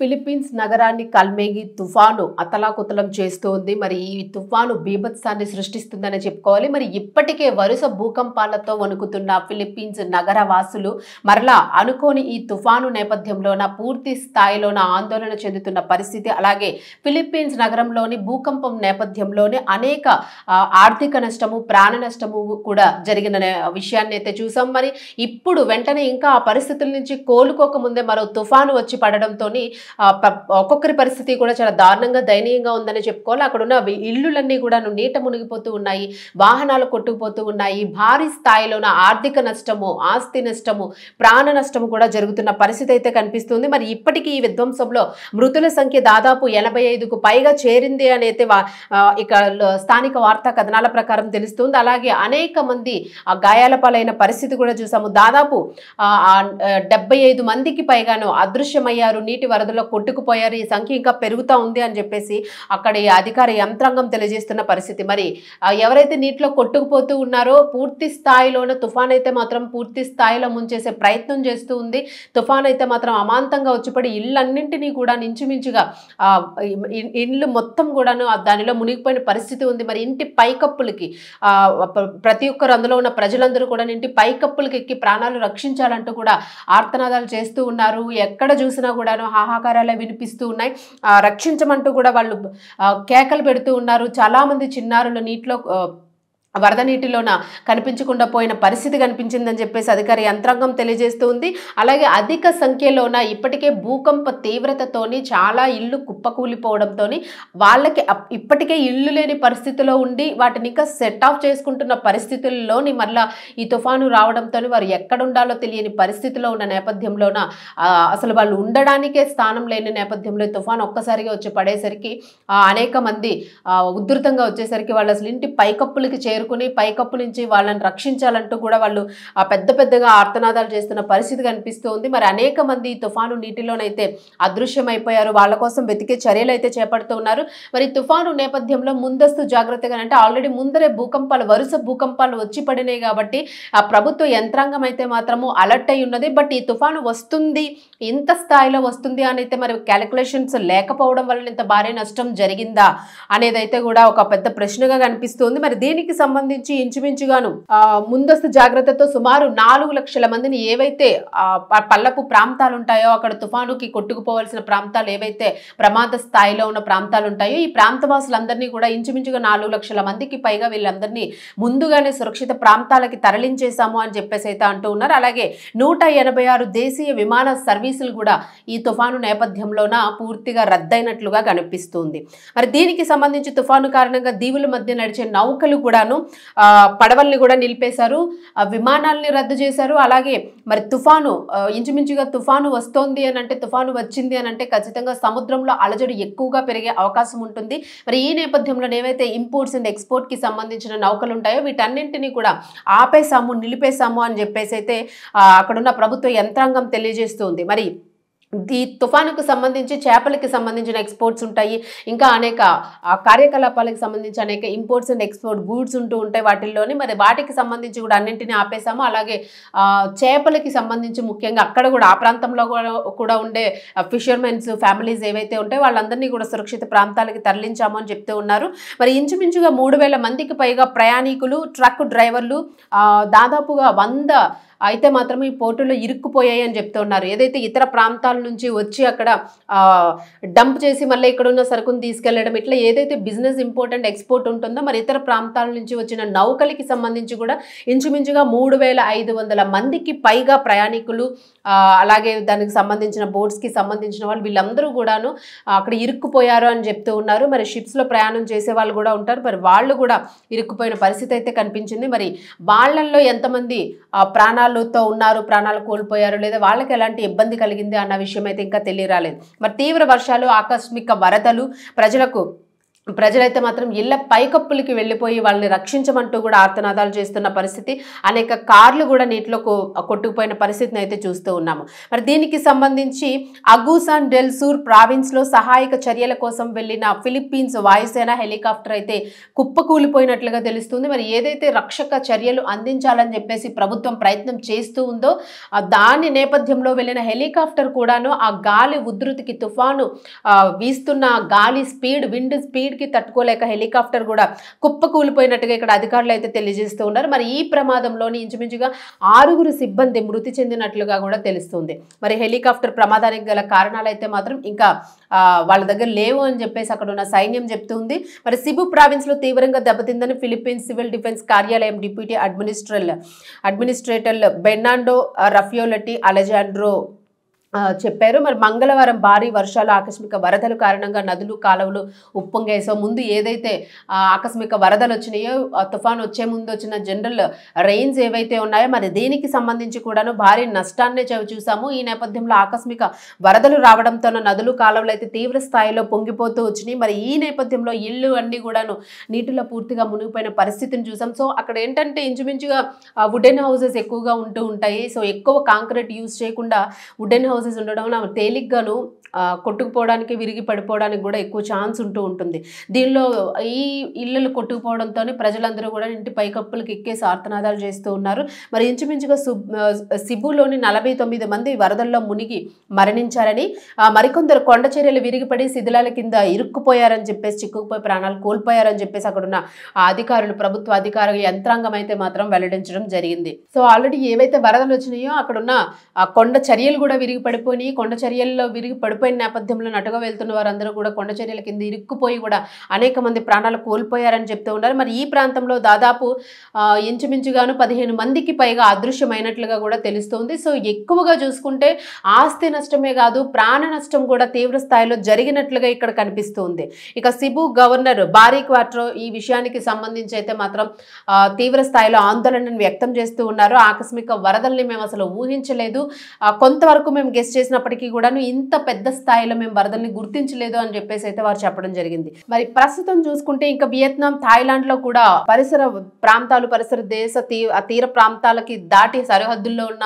Philippines నగరాన్ని కల్మేగి తుఫాను అతలాకుతలం చేస్తోంది. మరి ఈ తుఫాను బీభత్సాన్ని సృష్టిస్తుందని చెప్పుకోవాలి. మరి ఇప్పటికే వరుస భూకంపాలతో వణుకుతున్న ఫిలిప్పీన్స్ నగర వాసులు మరలా అనుకోని ఈ తుఫాను నేపథ్యంలోన పూర్తి స్థాయిలోన ఆందోళన చెందుతున్న పరిస్థితి. అలాగే ఫిలిప్పీన్స్ నగరంలోని భూకంపం నేపథ్యంలోనే అనేక ఆర్థిక నష్టము, ప్రాణ నష్టము కూడా జరిగిన విషయాన్ని అయితే చూసాం. మరి ఇప్పుడు వెంటనే ఇంకా ఆ పరిస్థితుల నుంచి కోలుకోకముందే మరో తుఫాను వచ్చి పడడంతో ఒక్కొక్కరి పరిస్థితి కూడా చాలా దారుణంగా దయనీయంగా ఉందని చెప్పుకోవాలి. అక్కడున్న ఇల్లులన్నీ కూడా నీట మునిగిపోతూ ఉన్నాయి, వాహనాలు కొట్టుకుపోతూ ఉన్నాయి, భారీ స్థాయిలోన ఆర్థిక నష్టము, ఆస్తి నష్టము, ప్రాణ నష్టము కూడా జరుగుతున్న పరిస్థితి అయితే కనిపిస్తుంది. మరి ఇప్పటికీ ఈ విధ్వంసంలో మృతుల సంఖ్య దాదాపు 85కు పైగా చేరింది అని అయితే ఇక స్థానిక వార్తా కథనాల ప్రకారం తెలుస్తుంది. అలాగే అనేక మంది గాయాల పాలైన పరిస్థితి కూడా చూసాము. దాదాపు 75 మందికి పైగాను అదృశ్యమయ్యారు, నీటి వరదలో కొట్టుకుపోయారు. ఈ సంఖ్య ఇంకా పెరుగుతూ ఉంది అని చెప్పేసి అక్కడి అధికార యంత్రాంగం తెలియజేస్తున్న పరిస్థితి. మరి ఎవరైతే నీటిలో కొట్టుకుపోతూ ఉన్నారో పూర్తి స్థాయిలోనే తుఫాన్ అయితే మాత్రం పూర్తి స్థాయిలో ముంచేసే ప్రయత్నం చేస్తూ ఉంది. తుఫాన్ అయితే మాత్రం అమాంతంగా వచ్చిపడి ఇళ్ళన్నింటినీ కూడా ఇంచుమించుగా ఇళ్ళు మొత్తం కూడాను దానిలో మునిగిపోయిన పరిస్థితి ఉంది. మరి ఇంటి పైకప్పులకి ప్రతి ఒక్కరు అందులో ఉన్న ప్రజలందరూ కూడా ఇంటి పైకప్పులకి ఎక్కి ప్రాణాలు రక్షించాలంటూ కూడా ఆర్తనాదాలు చేస్తూ ఉన్నారు. ఎక్కడ చూసినా కూడాను హాహాకారాలే వినిపిస్తూ ఉన్నాయి. రక్షించమంటూ కూడా వాళ్ళు కేకలు పెడుతూ ఉన్నారు. చాలా మంది చిన్నారులు నీటిలో వరద నీటిలోన కనిపించకుండా పోయిన పరిస్థితి కనిపించిందని చెప్పేసి అధికార యంత్రాంగం తెలియజేస్తూ ఉంది. అలాగే అధిక సంఖ్యలోన ఇప్పటికే భూకంప తీవ్రతతోని చాలా ఇళ్ళు కుప్పకూలిపోవడంతో వాళ్ళకి ఇప్పటికే ఇల్లు లేని పరిస్థితిలో ఉండి వాటిని ఇంకా సెట్ ఆఫ్ చేసుకుంటున్న పరిస్థితుల్లోని మళ్ళా ఈ తుఫాను రావడంతో వారు ఎక్కడుండాలో తెలియని పరిస్థితిలో ఉన్న నేపథ్యంలోన అసలు వాళ్ళు ఉండడానికే స్థానం లేని నేపథ్యంలో తుఫాను ఒక్కసారిగా వచ్చి పడేసరికి అనేక మంది ఉధృతంగా వచ్చేసరికి వాళ్ళు అసలు ఇంటి పైకప్పులకి పైకప్పు నుంచి వాళ్ళని రక్షించాలంటూ కూడా వాళ్ళు పెద్దగా ఆర్తనాదాలు చేస్తున్న పరిస్థితి కనిపిస్తుంది. మరి అనేక మంది తుఫాను నీటిలోనైతే అదృశ్యమైపోయారు. వాళ్ళ కోసం వెతికే చర్యలు అయితే చేపడుతూ ఉన్నారు. మరి తుఫాను నేపథ్యంలో ముందస్తు జాగ్రత్తగా అంటే ఆల్రెడీ ముందరే వరుస భూకంపాలు వచ్చి పడినాయి కాబట్టి ఆ ప్రభుత్వ యంత్రాంగం అయితే మాత్రము అలర్ట్ అయి ఉన్నది. బట్ ఈ తుఫాను వస్తుంది, ఇంత స్థాయిలో వస్తుంది అని అయితే మరి క్యాలిక్యులేషన్స్ లేకపోవడం వల్ల ఇంత భారీ నష్టం జరిగిందా అనేదైతే కూడా ఒక పెద్ద ప్రశ్నగా కనిపిస్తుంది. మరి దీనికి సంబంధించి ఇంచుమించుగాను ముందస్తు జాగ్రత్తతో సుమారు 4 లక్షల మందిని ఏవైతే పల్లపు ప్రాంతాలు ఉంటాయో అక్కడ తుఫానుకి కొట్టుకుపోవాల్సిన ప్రాంతాలు ఏవైతే ప్రమాద స్థాయిలో ఉన్న ప్రాంతాలు ఉంటాయో ఈ ప్రాంతవాసులందరినీ కూడా ఇంచుమించుగా 4 లక్షల మందికి పైగా వీళ్ళందరినీ ముందుగానే సురక్షిత ప్రాంతాలకి తరలించేశాము అని చెప్పేసి అయితే అంటూ ఉన్నారు. అలాగే 186 దేశీయ విమాన సర్వీసులు కూడా ఈ తుఫాను నేపథ్యంలోన పూర్తిగా రద్దయినట్లుగా కనిపిస్తుంది. మరి దీనికి సంబంధించి తుఫాను కారణంగా దీవుల మధ్య నడిచే నౌకలు కూడాను పడవల్ని కూడా నిలిపేశారు, విమానాలని రద్దు చేశారు. అలాగే మరి తుఫాను ఇంచుమించుగా తుఫాను వస్తోంది అని అంటే తుఫాను వచ్చింది అని అంటే ఖచ్చితంగా సముద్రంలో అలజడి ఎక్కువగా పెరిగే అవకాశం ఉంటుంది. మరి ఈ నేపథ్యంలో ఏవైతే ఇంపోర్ట్స్ అండ్ ఎక్స్పోర్ట్ కి సంబంధించిన నౌకలు ఉంటాయో వీటన్నింటినీ కూడా ఆపేశాము, నిలిపేశాము అని చెప్పేసి అయితే అక్కడున్న ప్రభుత్వ యంత్రాంగం తెలియజేస్తుంది. మరి ఈ తుఫానుకు సంబంధించి చేపలకి సంబంధించిన ఎక్స్పోర్ట్స్ ఉంటాయి, ఇంకా అనేక కార్యకలాపాలకు సంబంధించి అనేక ఇంపోర్ట్స్ అండ్ ఎక్స్పోర్ట్ గూడ్స్ ఉంటూ ఉంటాయి వాటిల్లోని. మరి వాటికి సంబంధించి కూడా అన్నింటినీ ఆపేసాము. అలాగే చేపలకి సంబంధించి ముఖ్యంగా అక్కడ కూడా ఆ ప్రాంతంలో కూడా ఉండే ఫిషర్మెన్స్ ఫ్యామిలీస్ ఏవైతే ఉంటాయో వాళ్ళందరినీ కూడా సురక్షిత ప్రాంతాలకి తరలించాము అని చెప్తూ ఉన్నారు. మరి ఇంచుమించుగా 3000 మందికి పైగా ప్రయాణికులు, ట్రక్ డ్రైవర్లు దాదాపుగా 100 అయితే మాత్రం ఈ పోర్టులో ఇరుక్కుపోయాయి అని చెప్తున్నారు. ఏదైతే ఇతర ప్రాంతాల నుంచి వచ్చి అక్కడ డంప్ చేసి మళ్ళీ ఇక్కడ ఉన్న సరుకును తీసుకెళ్లడం, ఇట్లా ఏదైతే బిజినెస్ ఇంపోర్ట్ అండ్ ఎక్స్పోర్ట్ ఉంటుందో మరి ఇతర ప్రాంతాల నుంచి వచ్చిన నౌకలకి సంబంధించి కూడా ఇంచుమించుగా 3500 మందికి పైగా ప్రయాణికులు, అలాగే దానికి సంబంధించిన బోట్స్కి సంబంధించిన వాళ్ళు వీళ్ళందరూ కూడాను అక్కడ ఇరుక్కుపోయారు అని చెప్తూ ఉన్నారు. మరి షిప్స్లో ప్రయాణం చేసే వాళ్ళు కూడా ఉంటారు, మరి వాళ్ళు కూడా ఇరుక్కుపోయిన పరిస్థితి అయితే కనిపించింది. మరి వాళ్ళల్లో ఎంతమంది ప్రాణాలతో ఉన్నారు, ప్రాణాలు కోల్పోయారు, లేదా వాళ్ళకి ఎలాంటి ఇబ్బంది కలిగింది అన్న విషయం అయితే ఇంకా తెలియరాలేదు. మరి తీవ్ర వర్షాలు, ఆకస్మిక వరదలు ప్రజలకు ప్రజలైతే మాత్రం ఇళ్ల పైకప్పులకి వెళ్ళిపోయి వాళ్ళని రక్షించమంటూ కూడా ఆర్తనాదాలు చేస్తున్న పరిస్థితి, అనేక కార్లు కూడా నీటిలో కొట్టుకుపోయిన పరిస్థితిని అయితే చూస్తూ ఉన్నాము. మరి దీనికి సంబంధించి అగూసాన్ డెల్ సూర్ ప్రావిన్స్ లో సహాయక చర్యల కోసం వెళ్లిన ఫిలిప్పీన్స్ వాయుసేన హెలికాప్టర్ అయితే కుప్పకూలిపోయినట్లుగా తెలుస్తుంది. మరి ఏదైతే రక్షక చర్యలు అందించాలని చెప్పేసి ప్రభుత్వం ప్రయత్నం చేస్తూ ఉందో దాని నేపథ్యంలో వెళ్లిన హెలికాప్టర్ కూడాను ఆ గాలి ఉధృతికి, తుఫాను వీస్తున్న గాలి విండ్ స్పీడ్ కి తట్టుకోలేక హెలికాప్టర్ కూడా కుప్పకూలిపోయినట్టుగా ఇక్కడ అధికారులు అయితే తెలియజేస్తూ ఉన్నారు. మరి ఈ ప్రమాదంలోని ఇంచుమించుగా 6 సిబ్బంది మృతి చెందినట్లుగా కూడా తెలుస్తుంది. మరి హెలికాప్టర్ ప్రమాదానికి గల కారణాలు అయితే మాత్రం ఇంకా వాళ్ళ దగ్గర లేవు అని చెప్పేసి అక్కడ ఉన్న సైన్యం చెప్తుంది. మరి సిబు ప్రావిన్స్ లో తీవ్రంగా దెబ్బతిందని ఫిలిప్పీన్స్ సివిల్ డిఫెన్స్ కార్యాలయం డిప్యూటీ అడ్మినిస్ట్రేటర్ బెర్నాండో రఫియోలటి అలెజాండ్రో చెప్పారు. మరి మంగళవారం భారీ వర్షాలు, ఆకస్మిక వరదలు కారణంగా నదులు, కాలువలు ఉప్పొంగాయి. సో ముందు ఏదైతే ఆకస్మిక వరదలు వచ్చినాయో, తుఫాన్ వచ్చే ముందు వచ్చిన జనరల్ రెయిన్స్ ఏవైతే ఉన్నాయో మరి దీనికి సంబంధించి కూడాను భారీ నష్టాన్నే చూసాము. ఈ నేపథ్యంలో ఆకస్మిక వరదలు రావడంతో నదులు, కాలువలు అయితే తీవ్ర స్థాయిలో పొంగిపోతూ వచ్చినాయి. మరి ఈ నేపథ్యంలో ఇళ్ళు అన్ని కూడాను నీటిలో పూర్తిగా మునిగిపోయిన పరిస్థితిని చూసాం. సో అక్కడ ఏంటంటే ఇంచుమించుగా వుడెన్ హౌసెస్ ఎక్కువగా ఉంటూ ఉంటాయి. సో ఎక్కువ కాంక్రీట్ యూజ్ చేయకుండా వుడెన్ హౌసెస్ ఉండడం తేలిగ్గాను కొట్టుకుపోవడానికి, విరిగి పడిపోవడానికి కూడా ఎక్కువ ఛాన్స్ ఉంటూ ఉంటుంది. దీనిలో ఈ ఇళ్ళు కొట్టుకుపోవడంతో ప్రజలందరూ కూడా ఇంటి పైకప్పులకు ఎక్కేసి ఆర్తనాదాలు చేస్తూ ఉన్నారు. మరి ఇంచుమించుగా సిబులోని 49 మంది వరదల్లో మునిగి మరణించారని, మరికొందరు కొండ చర్యలు విరిగిపడి శిథిలాల కింద ఇరుక్కుపోయారని చెప్పేసి, చిక్కుకుపోయి ప్రాణాలు కోల్పోయారని చెప్పేసి అక్కడున్న అధికారులు, ప్రభుత్వ అధికారుల యంత్రాంగం అయితే మాత్రం వెల్లడించడం జరిగింది. సో ఆల్రెడీ ఏవైతే వరదలు వచ్చినాయో అక్కడున్న కొండ చర్యలు కూడా విరిగిపడిపోయి, కొండ చర్యల్లో విరిగిపడిపోయిన నేపథ్యంలో నటుగా వెళ్తున్న వారందరూ కూడా కొండ చర్యల కింద ఇరుక్కుపోయి కూడా అనేక మంది ప్రాణాలు కోల్పోయారని చెప్తూ ఉన్నారు. మరి ఈ ప్రాంతంలో దాదాపు ఇంచుమించుగాను 15 మందికి పైగా అదృశ్యమైనట్లుగా కూడా తెలుస్తుంది. సో ఎక్కువగా చూసుకుంటే ఆస్తి నష్టమే కాదు, ప్రాణ నష్టం కూడా తీవ్ర స్థాయిలో జరిగినట్లుగా ఇక్కడ కనిపిస్తుంది. ఇక సిబు గవర్నర్ బారీ క్వాట్రో ఈ విషయానికి సంబంధించి అయితే మాత్రం తీవ్ర స్థాయిలో ఆందోళనను వ్యక్తం చేస్తూ ఉన్నారు. ఆకస్మిక వరదల్ని మేము అసలు ఊహించలేదు, కొంతవరకు మేము గెస్ చేసినప్పటికీ కూడాను ఇంత పెద్ద స్థాయిలో మేము వరదల్ని గుర్తించలేదు అని చెప్పేసి అయితే వారు చెప్పడం జరిగింది. మరి ప్రస్తుతం చూసుకుంటే ఇంకా వియత్నాం, థాయిలాండ్ లో కూడా పరిసర దేశ తీర ప్రాంతాలకి దాటి సరిహద్దుల్లో ఉన్న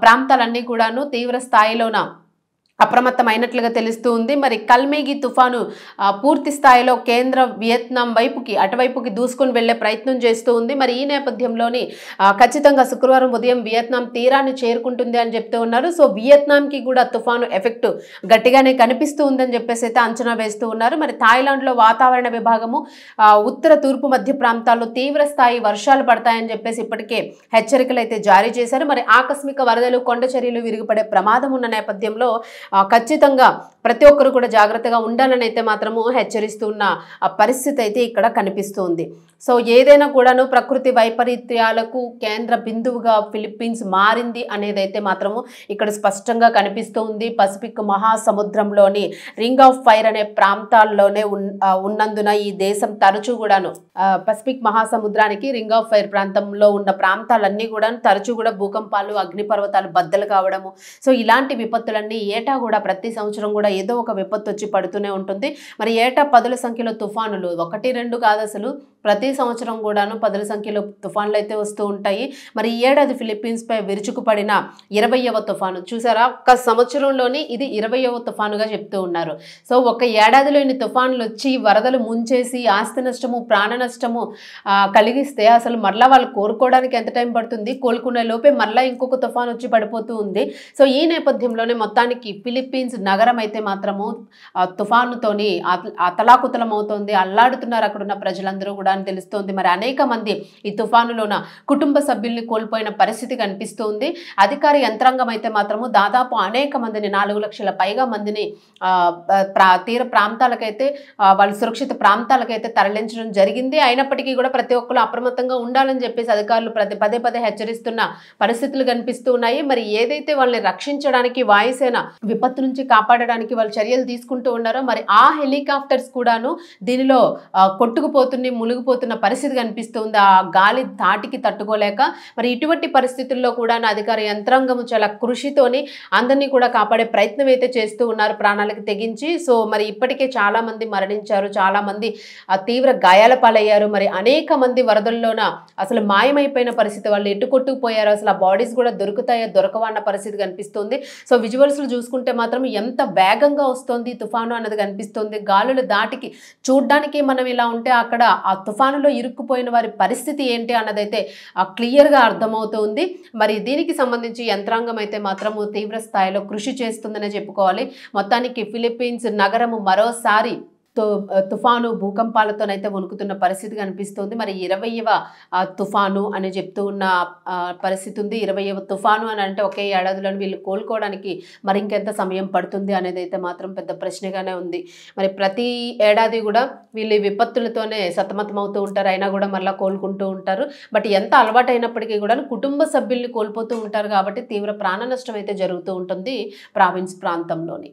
ప్రాంతాలన్నీ కూడాను తీవ్ర స్థాయిలోన అప్రమత్తమైనట్లుగా తెలుస్తూ ఉంది. మరి కల్మేగి తుఫాను పూర్తి స్థాయిలో కేంద్ర వియత్నాం అటువైపుకి దూసుకొని వెళ్లే ప్రయత్నం చేస్తూ ఉంది. మరి ఈ నేపథ్యంలోని ఖచ్చితంగా శుక్రవారం ఉదయం వియత్నాం తీరాన్ని చేరుకుంటుంది అని చెప్తూ ఉన్నారు. సో వియత్నాంకి కూడా తుఫాను ఎఫెక్ట్ గట్టిగానే కనిపిస్తూ ఉందని చెప్పేసి అయితే అంచనా వేస్తూ ఉన్నారు. మరి థాయిలాండ్ లో వాతావరణ విభాగము ఉత్తర తూర్పు మధ్య ప్రాంతాల్లో తీవ్ర స్థాయి వర్షాలు పడతాయని చెప్పేసి ఇప్పటికే హెచ్చరికలు అయితే జారీ చేశారు. మరి ఆకస్మిక వరదలు, కొండ చర్యలు విరిగిపడే ప్రమాదం ఉన్న నేపథ్యంలో ఖచ్చితంగా ప్రతి ఒక్కరు కూడా జాగ్రత్తగా ఉండాలని అయితే మాత్రము హెచ్చరిస్తున్న పరిస్థితి అయితే ఇక్కడ కనిపిస్తుంది. సో ఏదైనా కూడాను ప్రకృతి వైపరీత్యాలకు కేంద్ర బిందువుగా ఫిలిప్పీన్స్ మారింది అనేది అయితే మాత్రము ఇక్కడ స్పష్టంగా కనిపిస్తూ ఉంది. పసిఫిక్ మహాసముద్రంలోని రింగ్ ఆఫ్ ఫైర్ అనే ప్రాంతాల్లోనే ఉన్నందున ఈ దేశం తరచూ కూడాను పసిఫిక్ మహాసముద్రానికి రింగ్ ఆఫ్ ఫైర్ ప్రాంతంలో ఉన్న ప్రాంతాలన్నీ కూడా తరచూ కూడా భూకంపాలు, అగ్నిపర్వతాలు బద్దలు కావడము, సో ఇలాంటి విపత్తులన్నీ ఏటా కూడా ప్రతి సంవత్సరం కూడా ఏదో ఒక విపత్తు వచ్చి పడుతూనే ఉంటుంది. మరి ఏటా 10ల సంఖ్యలో తుఫానులు, 1-2 కాదు అసలు ప్రతి సంవత్సరం కూడాను 10ల సంఖ్యలో తుఫాన్లు అయితే వస్తూ ఉంటాయి. మరి ఈ ఏడాది ఫిలిప్పీన్స్ పై విరుచుకుపడిన 20వ తుఫాను చూసారా, ఒక్క సంవత్సరంలోని ఇది 20వ తుఫానుగా చెప్తూ ఉన్నారు. సో ఒక ఏడాదిలో ఇన్ని తుఫాన్లు వచ్చి వరదలు ముంచేసి ఆస్తి నష్టము, ప్రాణ నష్టము కలిగిస్తే అసలు మరలా వాళ్ళు కోరుకోవడానికి ఎంత టైం పడుతుంది? కోలుకునే లోపే మరలా ఇంకొక తుఫాన్ వచ్చి పడిపోతూ ఉంది. సో ఈ నేపథ్యంలోనే మొత్తానికి ఫిలిప్పీన్స్ నగరం అయితే మాత్రము తుఫానుతోని అతలాకుతలం అవుతోంది, అల్లాడుతున్నారు అక్కడున్న ప్రజలందరూ కూడా అని తెలుస్తోంది. మరి అనేక మంది ఈ తుఫానులోన కుటుంబ సభ్యుల్ని కోల్పోయిన పరిస్థితి కనిపిస్తుంది. అధికార యంత్రాంగం అయితే మాత్రము దాదాపు అనేక మందిని, 4 లక్షల పైగా మందిని తీర ప్రాంతాలకైతే వాళ్ళు సురక్షిత ప్రాంతాలకైతే తరలించడం జరిగింది. అయినప్పటికీ కూడా ప్రతి ఒక్కరు అప్రమత్తంగా ఉండాలని చెప్పేసి అధికారులు పదే హెచ్చరిస్తున్న పరిస్థితులు కనిపిస్తూ ఉన్నాయి. మరి ఏదైతే వాళ్ళని రక్షించడానికి వాయుసేన విపత్తు నుంచి కాపాడడానికి వాళ్ళు చర్యలు తీసుకుంటూ ఉన్నారో మరి ఆ హెలికాప్టర్స్ కూడాను దీనిలో కొట్టుకుపోతున్నాయి, మునిగిపోతున్న పరిస్థితి కనిపిస్తుంది. ఆ గాలి ధాటికి తట్టుకోలేక మరి ఇటువంటి పరిస్థితుల్లో కూడా అధికార యంత్రాంగం చాలా కృషితోని అందరినీ కూడా కాపాడే ప్రయత్నం అయితే చేస్తూ ఉన్నారు ప్రాణాలకు తెగించి. సో మరి ఇప్పటికే చాలా మంది మరణించారు, చాలా మంది తీవ్ర గాయాల పాలయ్యారు. మరి అనేక మంది వరదల్లోన అసలు మాయమైపోయిన పరిస్థితి, వాళ్ళు ఎటు కొట్టుకుపోయారు, అసలు ఆ బాడీస్ కూడా దొరుకుతాయో దొరకవా అన్న పరిస్థితి కనిపిస్తుంది. సో విజువల్స్ చూసుకుంటే మాత్రం ఎంత వేగంగా వస్తుంది తుఫాను అన్నది కనిపిస్తుంది. గాలుల దాటికి చూడ్డానికి మనం ఇలా ఉంటే అక్కడ ఆ తుఫానులో ఇరుక్కుపోయిన వారి పరిస్థితి ఏంటి అన్నదైతే క్లియర్గా అర్థమవుతుంది. మరి దీనికి సంబంధించి యంత్రాంగం అయితే మాత్రము తీవ్ర స్థాయిలో కృషి చేస్తుందనే చెప్పుకోవాలి. మొత్తానికి ఫిలిప్పీన్స్ నగరము మరోసారి తుఫాను భూకంపాలతోనైతే వణుకుతున్న పరిస్థితి కనిపిస్తుంది. మరి 20వ తుఫాను అని చెప్తూ ఉన్న పరిస్థితి ఉంది. 20వ తుఫాను అని అంటే ఒకే ఏడాదిలో వీళ్ళు కోలుకోవడానికి మరి ఇంకెంత సమయం పడుతుంది అనేది అయితే మాత్రం పెద్ద ప్రశ్నగానే ఉంది. మరి ప్రతి ఏడాది కూడా వీళ్ళు విపత్తులతోనే సతమతమవుతూ ఉంటారు, అయినా కూడా మళ్ళీ కోలుకుంటూ ఉంటారు. బట్ ఎంత అలవాటు అయినప్పటికీ కూడా కుటుంబ సభ్యుల్ని కోల్పోతూ ఉంటారు కాబట్టి తీవ్ర ప్రాణ నష్టం అయితే జరుగుతూ ఉంటుంది ప్రావిన్స్ ప్రాంతంలోని.